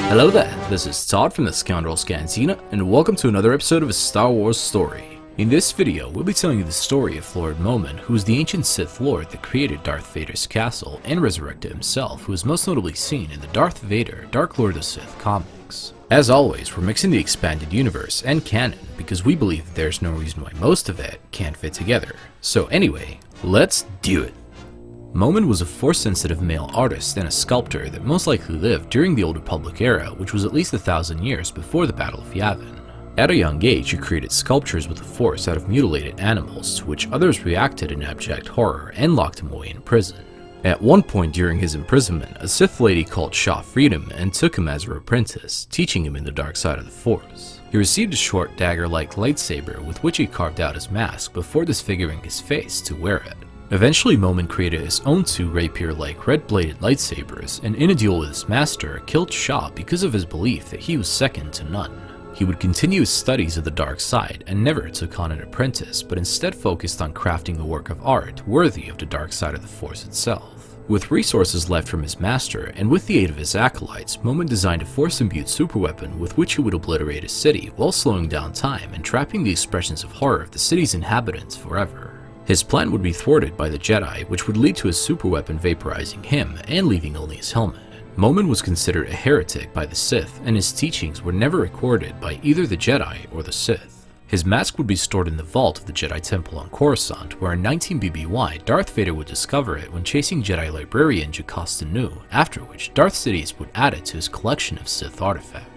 Hello there, this is Todd from the Scoundrels Cantina, and welcome to another episode of a Star Wars story. In this video, we'll be telling you the story of Lord Momin, who is the ancient Sith Lord that created Darth Vader's castle and resurrected himself, who is most notably seen in the Darth Vader, Dark Lord of the Sith comics. As always, we're mixing the expanded universe and canon because we believe that there's no reason why most of it can't fit together. So anyway, let's do it! Momin was a Force-sensitive male artist and a sculptor that most likely lived during the Old Republic era, which was at least 1,000 years before the Battle of Yavin. At a young age, he created sculptures with the Force out of mutilated animals, to which others reacted in abject horror and locked him away in prison. At one point during his imprisonment, a Sith lady called Shaw freed him and took him as her apprentice, teaching him in the dark side of the Force. He received a short dagger-like lightsaber with which he carved out his mask before disfiguring his face to wear it. Eventually, Momin created his own two rapier-like red-bladed lightsabers, and in a deal with his master, killed Shaw because of his belief that he was second to none. He would continue his studies of the dark side and never took on an apprentice, but instead focused on crafting a work of art worthy of the dark side of the Force itself. With resources left from his master, and with the aid of his acolytes, Momin designed a Force-imbued superweapon with which he would obliterate a city while slowing down time and trapping the expressions of horror of the city's inhabitants forever. His plan would be thwarted by the Jedi, which would lead to his superweapon vaporizing him and leaving only his helmet. Momin was considered a heretic by the Sith, and his teachings were never recorded by either the Jedi or the Sith. His mask would be stored in the vault of the Jedi Temple on Coruscant, where in 19 BBY, Darth Vader would discover it when chasing Jedi librarian Jocasta Nu, after which Darth Sidious would add it to his collection of Sith artifacts.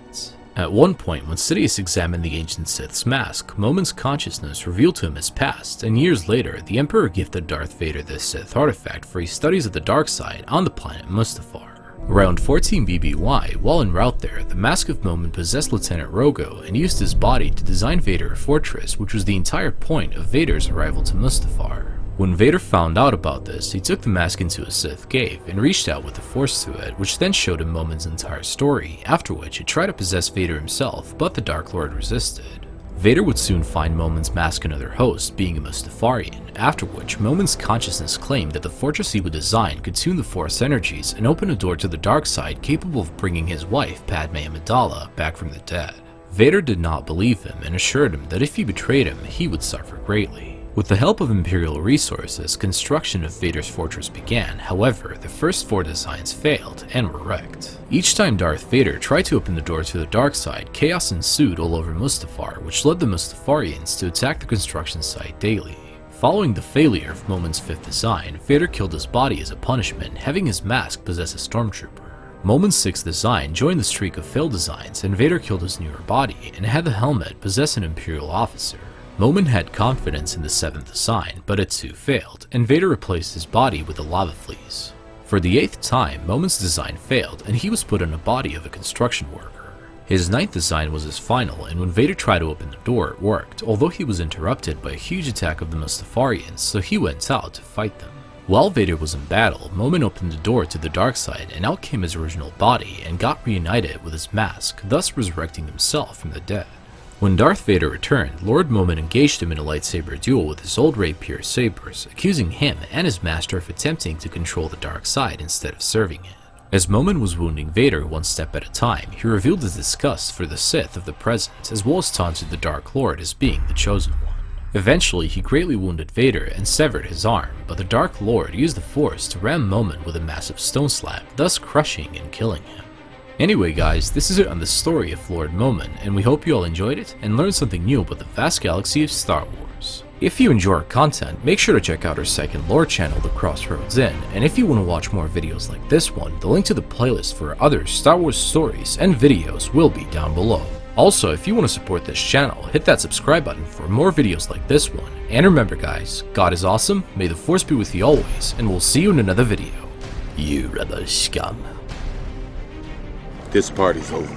At one point, when Sidious examined the ancient Sith's mask, Momin's consciousness revealed to him his past, and years later, the Emperor gifted Darth Vader this Sith artifact for his studies of the dark side on the planet Mustafar. Around 14 BBY, while en route there, the Mask of Momin possessed Lieutenant Rogo and used his body to design Vader a fortress, which was the entire point of Vader's arrival to Mustafar. When Vader found out about this, he took the mask into a Sith cave and reached out with the Force to it, which then showed him Momin's entire story, after which it tried to possess Vader himself, but the Dark Lord resisted. Vader would soon find Momin's mask another host, being a Mustafarian, after which Momin's consciousness claimed that the fortress he would design could tune the Force energies and open a door to the dark side capable of bringing his wife, Padme Amidala, back from the dead. Vader did not believe him and assured him that if he betrayed him, he would suffer greatly. With the help of Imperial resources, construction of Vader's fortress began. However, the first 4 designs failed and were wrecked. Each time Darth Vader tried to open the door to the dark side, chaos ensued all over Mustafar, which led the Mustafarians to attack the construction site daily. Following the failure of Momin's 5th design, Vader killed his body as a punishment, having his mask possess a stormtrooper. Momin's 6th design joined the streak of failed designs, and Vader killed his newer body and had the helmet possess an Imperial officer. Momin had confidence in the 7th design, but it too failed, and Vader replaced his body with a lava fleece. For the 8th time, Momin's design failed, and he was put in a body of a construction worker. His 9th design was his final, and when Vader tried to open the door, it worked, although he was interrupted by a huge attack of the Mustafarians, so he went out to fight them. While Vader was in battle, Momin opened the door to the dark side, and out came his original body and got reunited with his mask, thus resurrecting himself from the dead. When Darth Vader returned, Lord Momin engaged him in a lightsaber duel with his old rapier sabers, accusing him and his master of attempting to control the dark side instead of serving it. As Momin was wounding Vader one step at a time, he revealed his disgust for the Sith of the present, as well as taunted the Dark Lord as being the chosen one. Eventually, he greatly wounded Vader and severed his arm, but the Dark Lord used the Force to ram Momin with a massive stone slab, thus crushing and killing him. Anyway guys, this is it on the story of Lord Momin, and we hope you all enjoyed it and learned something new about the vast galaxy of Star Wars. If you enjoy our content, make sure to check out our second lore channel, The Crossroads Inn, and if you want to watch more videos like this one, the link to the playlist for other Star Wars stories and videos will be down below. Also, if you want to support this channel, hit that subscribe button for more videos like this one, and remember guys, God is awesome, may the Force be with you always, and we'll see you in another video. You rebel scum. This party's over.